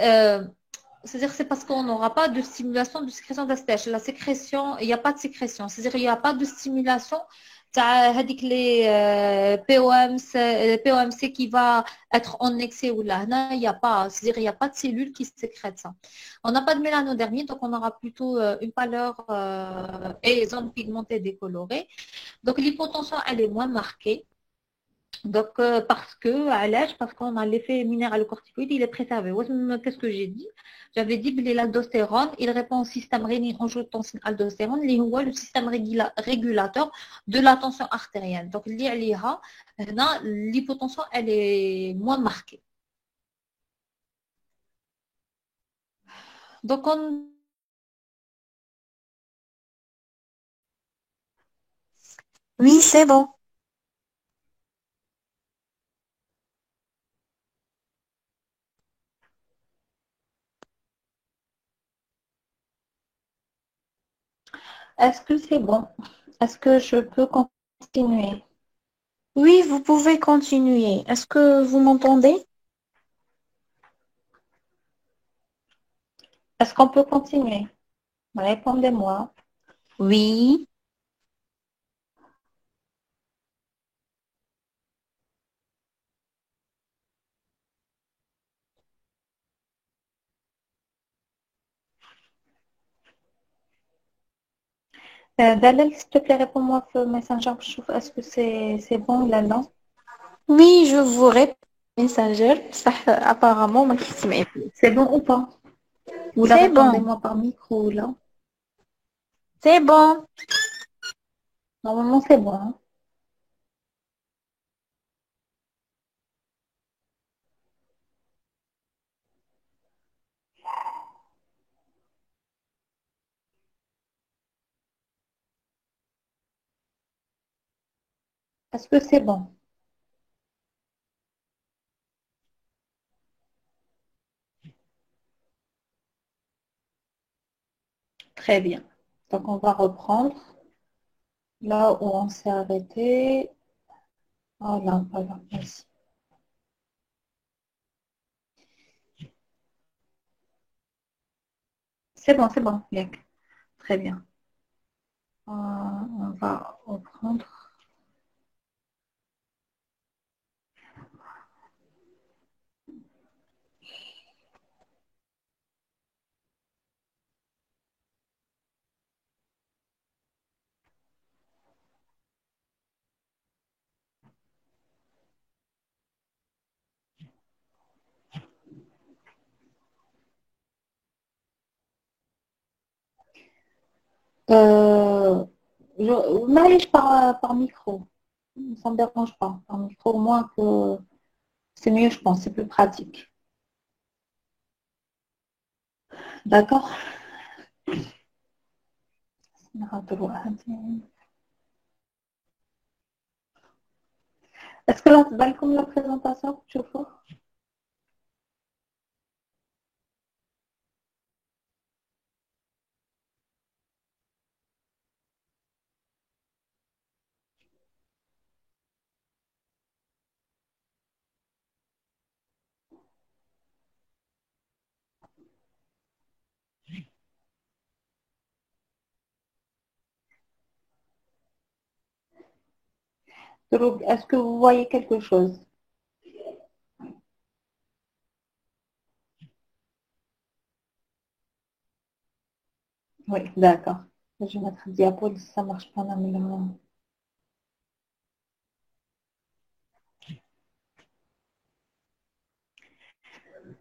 c'est-à-dire c'est parce qu'on n'aura pas de stimulation de sécrétion d'ACTH. La sécrétion, il n'y a pas de sécrétion. C'est-à-dire il n'y a pas de stimulation avec les POMC qui va être en excès ou là. Non, il n'y a pas. C'est-à-dire il n'y a pas de cellules qui sécrètent ça. On n'a pas de mélanodermie, donc on aura plutôt une pâleur et zone pigmentée décolorée. Donc l'hypotension, elle est moins marquée. Donc, à l'âge, parce qu'on a l'effet minéralocorticoïde, il est préservé. Qu'est-ce que j'ai dit? J'avais dit que l'aldostérone, il répond au système rénine-angiotensine-aldostérone, qui est le système régulateur de la tension artérielle. Donc, l'hypotension, elle est moins marquée. Donc, Oui, c'est bon. est-ce que c'est bon? Est-ce que je peux continuer? Oui, vous pouvez continuer. Est-ce que vous m'entendez? Est-ce qu'on peut continuer? Répondez-moi. Oui. Dalal, s'il te plaît, réponds-moi sur Messenger. Est-ce que c'est bon là, non? Oui, je vous réponds Messenger. Ça, apparemment, ما كيسمع. C'est bon ou pas? Vous la C'est bon, répondez-moi par micro, là. c'est bon. Normalement, c'est bon, hein. Est-ce que c'est bon? Très bien. Donc, on va reprendre là où on s'est arrêté. Voilà, voilà, merci. C'est bon, bien. Très bien. On va reprendre. Euh, Maïch par micro. Ça ne me dérange pas. Par micro, au moins que c'est mieux, je pense. C'est plus pratique. D'accord? Est-ce que là, tu comme la présentation, tu vois? Est-ce que vous voyez quelque chose? Oui, d'accord. Je vais mettre un diapo si ça ne marche pas.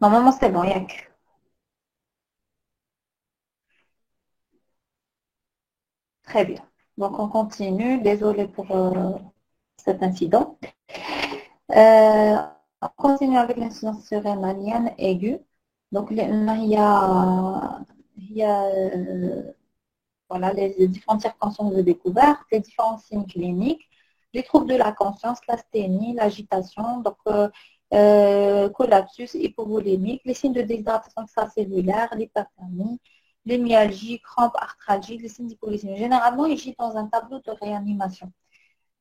Normalement, c'est bon, Yak. Très bien. Donc, on continue. Désolée pour cet incident. Euh, on continue avec l'insuffisance rénalienne aiguë. Donc, il y a voilà, les différentes circonstances de découverte, les différents signes cliniques, les troubles de la conscience, l'asthénie, l'agitation, donc collapsus hypovolémique, les signes de déshydratation extracellulaire, l'hyperthermie, les myalgies, crampes, arthralgiques, les signes d'hypoglycémie. Généralement, il gît dans un tableau de réanimation.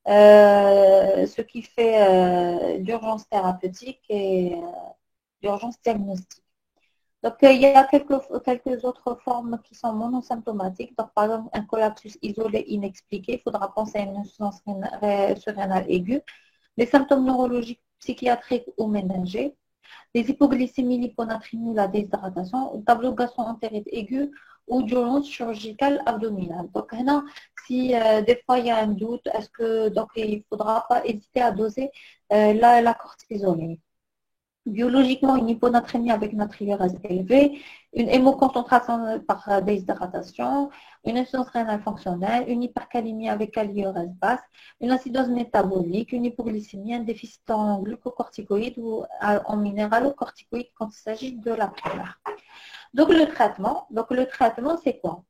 Ce qui fait l'urgence thérapeutique et l'urgence diagnostique. Donc, il y a quelques autres formes qui sont monosymptomatiques. Donc, par exemple, un collapsus isolé inexpliqué, il faudra penser à une insuffisance surrénale aiguë. Les symptômes neurologiques, psychiatriques ou méningés. Les hypoglycémies, l'hyponatrémie, la déshydratation, ou tableau gastro-entérite aigu ou d'urgence chirurgicale abdominale. Donc, là, si des fois il y a un doute, est-ce que donc il ne faudra pas hésiter à doser la cortisone. Biologiquement, une hyponatrémie avec natriurése élevée, une hémoconcentration par déshydratation, une insuffisance rénale fonctionnelle, une hypercalémie avec kaliurèse basse, une acidose métabolique, une hypoglycémie, un déficit en glucocorticoïdes ou en minéralocorticoïdes quand il s'agit de la primaire. Donc le traitement, c'est quoi?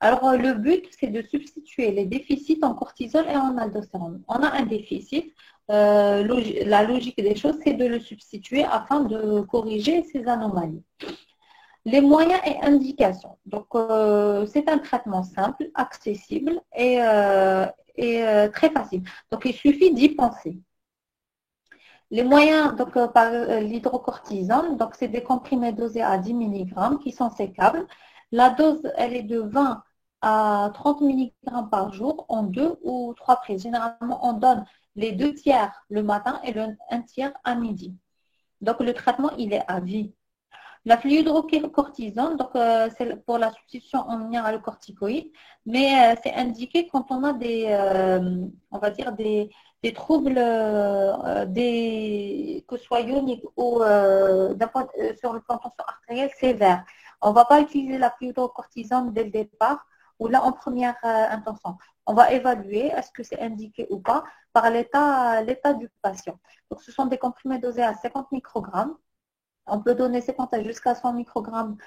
Alors, le but, c'est de substituer les déficits en cortisol et en aldostérone. On a un déficit. La logique des choses, c'est de le substituer afin de corriger ces anomalies. Les moyens et indications. Donc, c'est un traitement simple, accessible et très facile. Donc, il suffit d'y penser. Les moyens, donc, par l'hydrocortisone, donc c'est des comprimés dosés à 10 mg qui sont sécables. La dose, elle est de 20 à 30 mg par jour en 2 ou 3 prises. Généralement, on donne les 2 tiers le matin et un tiers à midi. Donc, le traitement, il est à vie. La fludrocortisone, donc c'est pour la substitution en minéralocorticoïdes, mais c'est indiqué quand on a on va dire des troubles, que ce soit ioniques ou sur le plan tension artérielle sévère. On ne va pas utiliser la fludrocortisone dès le départ ou là en première intention. On va évaluer est-ce que c'est indiqué ou pas par l'état du patient. Donc, ce sont des comprimés dosés à 50 microgrammes. On peut donner 50 jusqu'à 100 microgrammes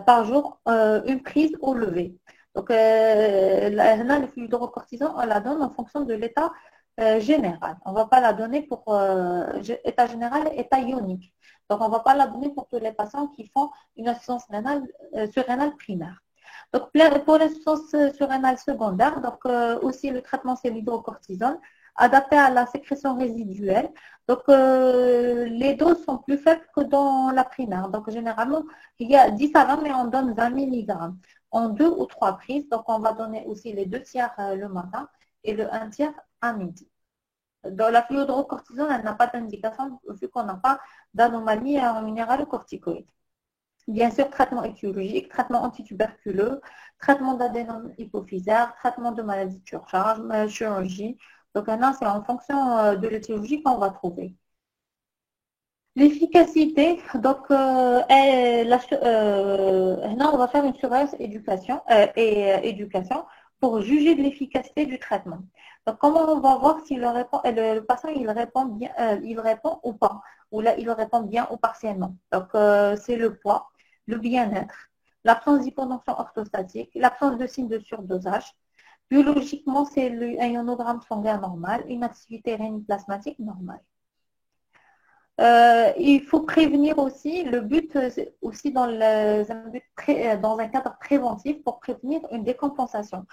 par jour, une prise au lever. Donc, le fludrocortisone, on la donne en fonction de l'état général. On ne va pas la donner pour état général et état ionique. Donc, on ne va pas la donner pour tous les patients qui font une insuffisance surrénale primaire. Donc, pour l'insuffisance surrénale secondaire, donc aussi le traitement, c'est l'hydrocortisone, adapté à la sécrétion résiduelle. Donc, les doses sont plus faibles que dans la primaire. Donc, généralement, il y a 10 à 20, mais on donne 20 mg en 2 ou 3 prises. Donc, on va donner aussi les 2 tiers le matin et le 1 tiers à midi. Dans la fludrocortisone, elle n'a pas d'indication vu qu'on n'a pas d'anomalie en minéralocorticoïdes. Bien sûr, traitement étiologique, traitement antituberculeux, traitement d'adénome hypophysaire, traitement de maladie de surcharge, chirurgie. Donc, maintenant, c'est en fonction de l'étiologie qu'on va trouver. L'efficacité, donc, là, on va faire une surveillance éducation pour juger de l'efficacité du traitement. Donc, comment on va voir si le patient il répond bien, il répond ou pas, ou là, il répond bien ou partiellement. Donc, c'est le poids, le bien-être, l'absence d'hypotension orthostatique, l'absence de signes de surdosage. Biologiquement, c'est un ionogramme sanguin normal, une activité rénine plasmatique normale. Il faut prévenir aussi, le but aussi dans un cadre préventif pour prévenir une décompensation.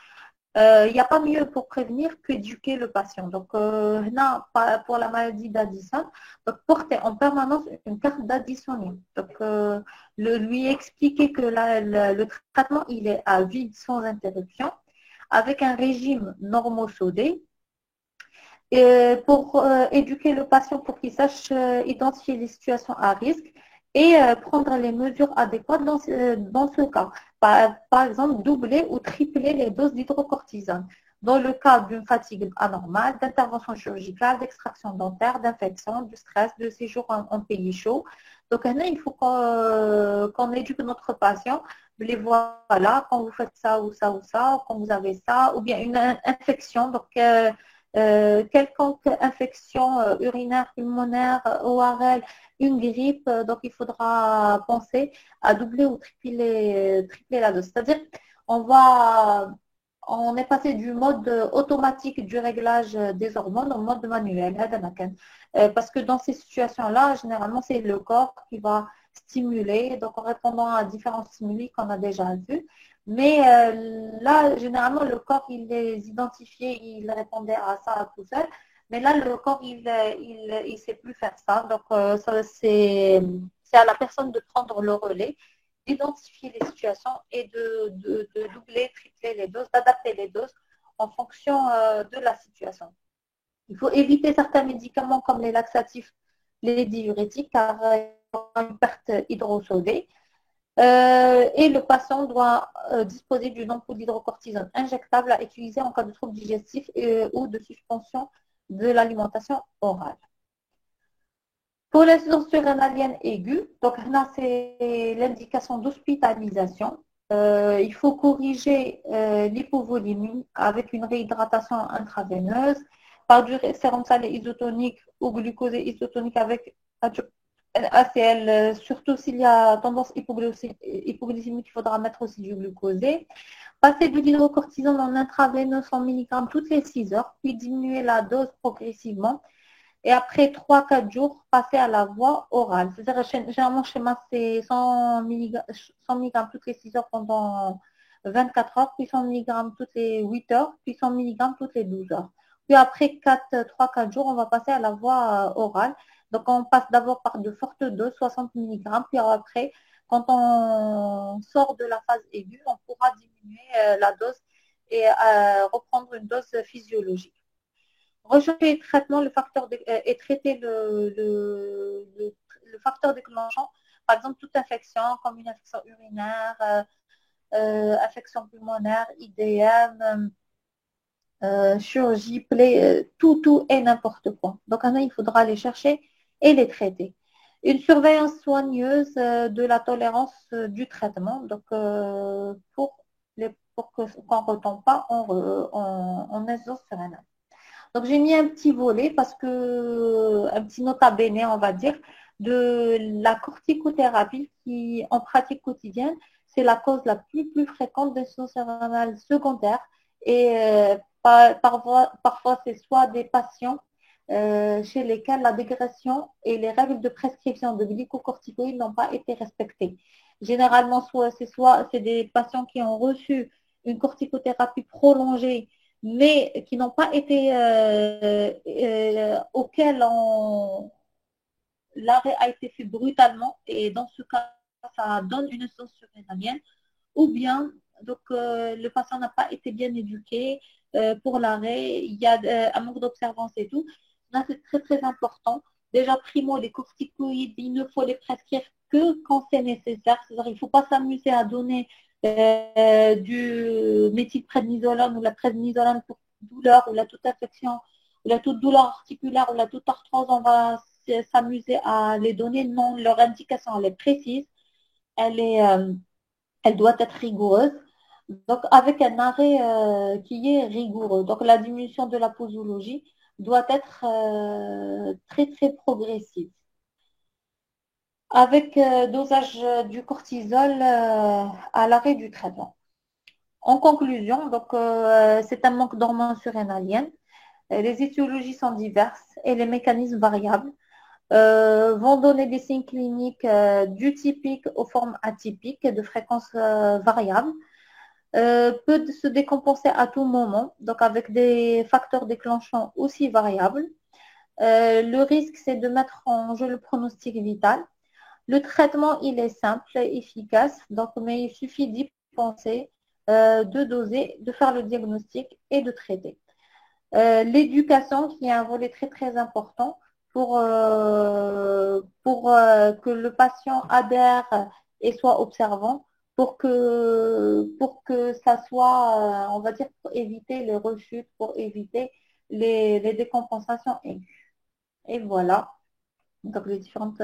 Il n'y a pas mieux pour prévenir qu'éduquer le patient. Donc, pour la maladie d'Addison, porter en permanence une carte d'additionnement. Donc, lui expliquer que le traitement, il est à vide sans interruption, avec un régime normosodé, pour éduquer le patient pour qu'il sache identifier les situations à risque et prendre les mesures adéquates dans ce cas. Par exemple, doubler ou tripler les doses d'hydrocortisone dans le cas d'une fatigue anormale, d'intervention chirurgicale, d'extraction dentaire, d'infection, de stress, de séjour en pays chaud. Donc, il faut qu'on éduque notre patient. Les voilà, quand vous faites ça ou ça ou ça, quand vous avez ça, ou bien une infection. Donc, quelconque infection urinaire, pulmonaire, ORL, une grippe, donc il faudra penser à doubler ou tripler la dose. C'est-à-dire, on est passé du mode automatique du réglage des hormones au mode manuel. Parce que dans ces situations-là, généralement, c'est le corps qui va stimuler, donc en répondant à différents stimuli qu'on a déjà vus. Mais là, généralement, le corps, il les identifiait, il répondait à ça tout seul. Mais là, le corps, il ne sait plus faire ça. Donc, c'est à la personne de prendre le relais, d'identifier les situations et de doubler, tripler les doses, d'adapter les doses en fonction de la situation. Il faut éviter certains médicaments comme les laxatifs, les diurétiques, car il y aura une perte hydrosodée. Et le patient doit disposer d'une ampoule d'hydrocortisone injectable à utiliser en cas de troubles digestifs ou de suspension de l'alimentation orale. Pour l'insuffisance surrénalienne aiguë, donc là c'est l'indication d'hospitalisation. Il faut corriger l'hypovolémie avec une réhydratation intraveineuse par du sérum salé isotonique ou glucosé isotonique avec ACL, surtout s'il y a tendance hypoglycémique, il faudra mettre aussi du glucosé. Passer de l'hydrocortisone en intraveineux 100 mg toutes les 6 heures, puis diminuer la dose progressivement. Et après 3-4 jours, passer à la voie orale. C'est-à-dire, généralement, schéma, c'est 100 mg toutes les 6 heures pendant 24 heures, puis 100 mg toutes les 8 heures, puis 100 mg toutes les 12 heures. Puis après 3-4 jours, on va passer à la voie orale. Donc, on passe d'abord par de fortes doses, 60 mg, puis après, quand on sort de la phase aiguë, on pourra diminuer la dose et reprendre une dose physiologique. Rejeter le traitement et traiter le facteur déclenchant par exemple, toute infection, comme une infection urinaire, infection pulmonaire, IDM, chirurgie, plaie, tout et n'importe quoi. Donc, il faudra les chercher et les traiter. Une surveillance soigneuse de la tolérance du traitement, donc pour qu'on ne retombe pas en insuffisance rénale. Donc, j'ai mis un petit volet parce que, un petit nota bene, on va dire, de la corticothérapie qui, en pratique quotidienne, c'est la cause la plus fréquente d'insuffisance rénale secondaire. Et parfois, c'est soit des patients chez lesquels la dégradation et les règles de prescription de glycocorticoïdes n'ont pas été respectées. Généralement, c'est des patients qui ont reçu une corticothérapie prolongée mais qui n'ont pas été auxquels l'arrêt a été fait brutalement et dans ce cas, ça donne une insuffisance surrénalienne ou bien donc le patient n'a pas été bien éduqué pour l'arrêt, il y a un manque d'observance et tout. Là, c'est très très important. Déjà, primo, les corticoïdes, il ne faut les prescrire que quand c'est nécessaire. C'est-à-dire il ne faut pas s'amuser à donner du méthylprednisolone ou la prednisolone pour douleur ou la toute infection ou la toute douleur articulaire ou la toute arthrose. On va s'amuser à les donner. Non, leur indication, elle est précise. Elle est, elle doit être rigoureuse. Donc, avec un arrêt qui est rigoureux. Donc, la diminution de la posologie doit être très, très progressive. Avec dosage du cortisol à l'arrêt du traitement. En conclusion, donc, c'est un manque d'hormones surrénaliennes. Les étiologies sont diverses et les mécanismes variables. Vont donner des signes cliniques du typique aux formes atypiques de fréquence variable. Peut se décompenser à tout moment, donc avec des facteurs déclenchants aussi variables. Le risque, c'est de mettre en jeu le pronostic vital. Le traitement, il est simple et efficace, donc, mais il suffit d'y penser, de doser, de faire le diagnostic et de traiter. L'éducation, qui est un volet très très important pour que le patient adhère et soit observant, pour que ça soit, on va dire, pour éviter les rechutes, pour éviter les décompensations aiguës. Et voilà, donc les différentes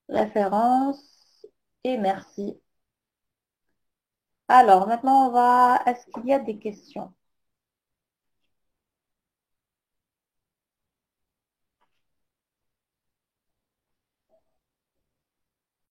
références. Et merci. Alors, maintenant, est-ce qu'il y a des questions?